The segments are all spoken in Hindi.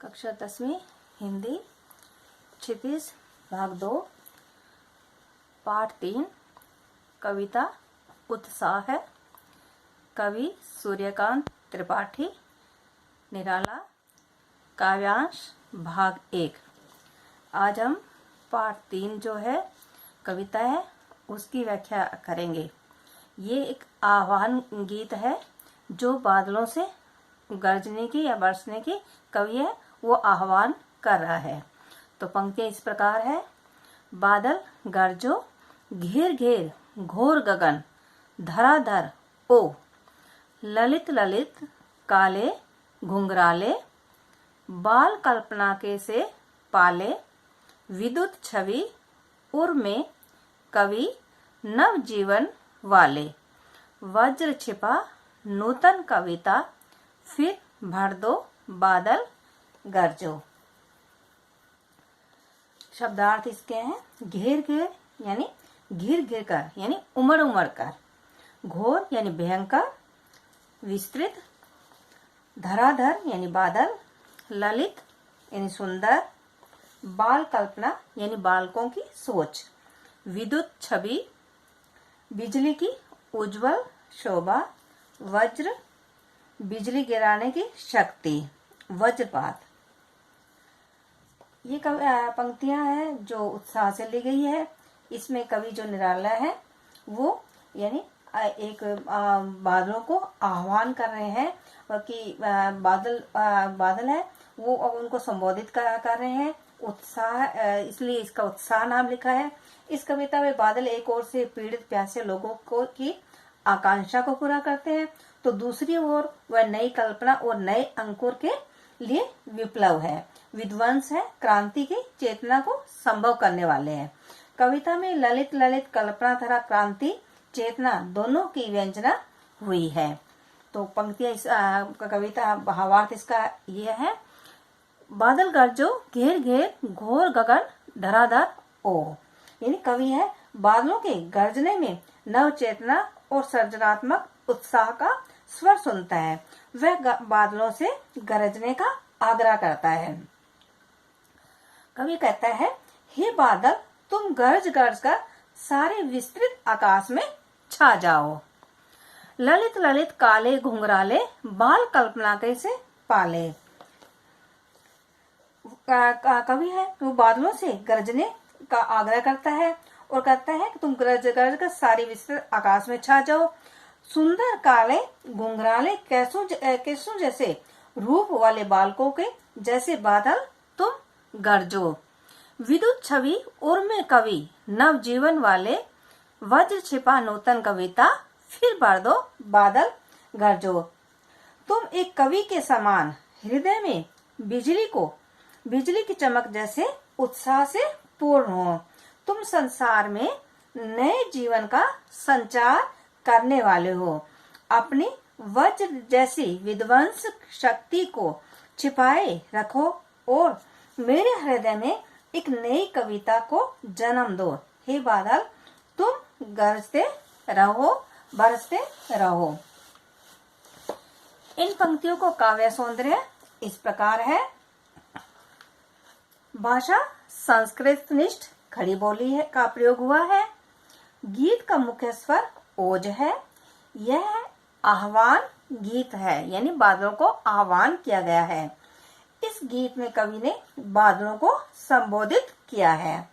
कक्षा 10वीं हिंदी क्षितिज भाग 2 पाठ 3 कविता उत्साह है। कवि सूर्यकांत त्रिपाठी। निराला काव्यांश भाग 1। आज हम पाठ 3 जो है कविता है उसकी व्याख्या करेंगे। ये एक आह्वान गीत है जो बादलों से गरजने की या बरसने की कवि है वो आह्वान कर रहा है। तो पंक्तियां इस प्रकार है। बादल गरजो घेर घेर घोर गगन धराधर ओ, ललित ललित काले घुंघराले बाल कल्पना के से पाले, विद्युत छवि उर में कवि नव जीवन वाले, वज्र छिपा नूतन कविता फिर भर दो बादल गरजो। शब्दार्थ इसके हैं। घेर घेर यानी घिर घिर कर यानी उमड़ उमड़ कर, घोर यानी भयंकर विस्तृत, धराधर यानी बादल, ललित यानी सुंदर, बाल कल्पना यानी बालकों की सोच, विद्युत छवि बिजली की उज्जवल शोभा, वज्र बिजली गिराने की शक्ति, वज्रपात। ये पंक्तियां हैं जो उत्साह से ली गई है। इसमें कवि जो निराला है वो यानी एक बादलों को आह्वान कर रहे हैं कि बादल है वो उनको संबोधित कर रहे हैं। उत्साह इसलिए इसका उत्साह नाम लिखा है। इस कविता में बादल एक ओर से पीड़ित प्यासे लोगों को की आकांक्षा को पूरा करते हैं तो दूसरी ओर वह नई कल्पना और नए अंकुर के लिए विप्लव है, विध्वंस है, क्रांति की चेतना को संभव करने वाले हैं। कविता में ललित ललित कल्पना तथा क्रांति चेतना दोनों की व्यंजना हुई है। तो पंक्तियां इस कविता भावार्थ इसका ये है। बादल गरजो घेर घेर घोर गगन धराधर ओ, यानी कवि है बादलों के गरजने में नव चेतना और सृजनात्मक उत्साह का स्वर सुनता है। वह बादलों से गरजने का आग्रह करता है। कवि कहता है, हे बादल तुम गरज गरज कर सारे विस्तृत आकाश में छा जाओ, ललित ललित काले घुंघराले बाल कल्पना के से पाले। कवि है वो बादलों से गरजने का आग्रह करता है और कहता है कि तुम गरज गरज कर सारी विस्तृत आकाश में छा जाओ। सुंदर काले घुंघराले केसों जैसे रूप वाले बालकों के जैसे बादल तुम गरजो। विद्युत छवि उर में कवि नव जीवन वाले, वज्र छिपा नूतन कविता फिर भर दो बादल गरजो। तुम एक कवि के समान हृदय में बिजली की चमक जैसे उत्साह से पूर्ण हो। तुम संसार में नए जीवन का संचार करने वाले हो। अपनी वज्र जैसी विध्वंस शक्ति को छिपाए रखो और मेरे हृदय में एक नई कविता को जन्म दो। हे बादल तुम गरजते रहो, बरसते रहो। इन पंक्तियों को काव्य सौंदर्य इस प्रकार है। भाषा संस्कृत निष्ठ खड़ी बोली है का प्रयोग हुआ है। गीत का मुख्य स्वर ओज है। यह आह्वान गीत है यानी बादलों को आह्वान किया गया है। इस गीत में कवि ने बादलों को संबोधित किया है।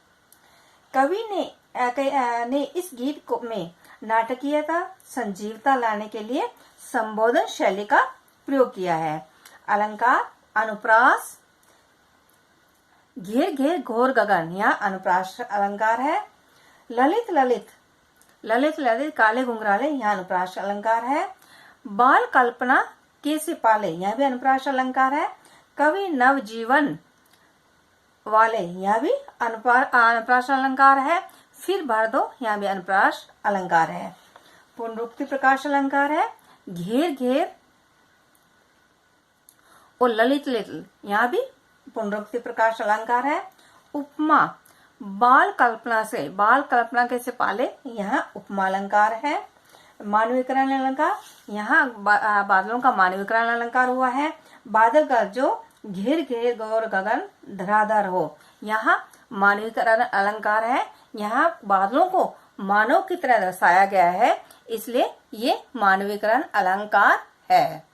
कवि ने इस गीत को में नाटकीयता संजीवता लाने के लिए संबोधन शैली का प्रयोग किया है। अलंकार अनुप्रास घेर घेर घोर गगन यहाँ अनुप्रास अलंकार है। ललित ललित काले घुंघराले यहाँ अनुप्रास अलंकार है। बाल कल्पना के से पाले यहाँ भी अनुप्रास अलंकार है। कवि नव जीवन वाले यहाँ भी अनुप्रास अलंकार है। फिर भर दो यहाँ भी अनुप्रास अलंकार है। पुनरुक्ति प्रकाश अलंकार है। घेर घेर और ललित ललित यहाँ भी पुनरुक्ति प्रकाश अलंकार है। उपमा बाल कल्पना के से पाले यहाँ उपमा अलंकार है। मानवीकरण अलंकार यहाँ बादलों का मानवीकरण अलंकार हुआ है। बादल गरजो घेर घेर गौर गगन धराधर हो। यहाँ मानवीकरण अलंकार है। यहाँ बादलों को मानव की तरह दर्शाया गया है, इसलिए ये मानवीकरण अलंकार है।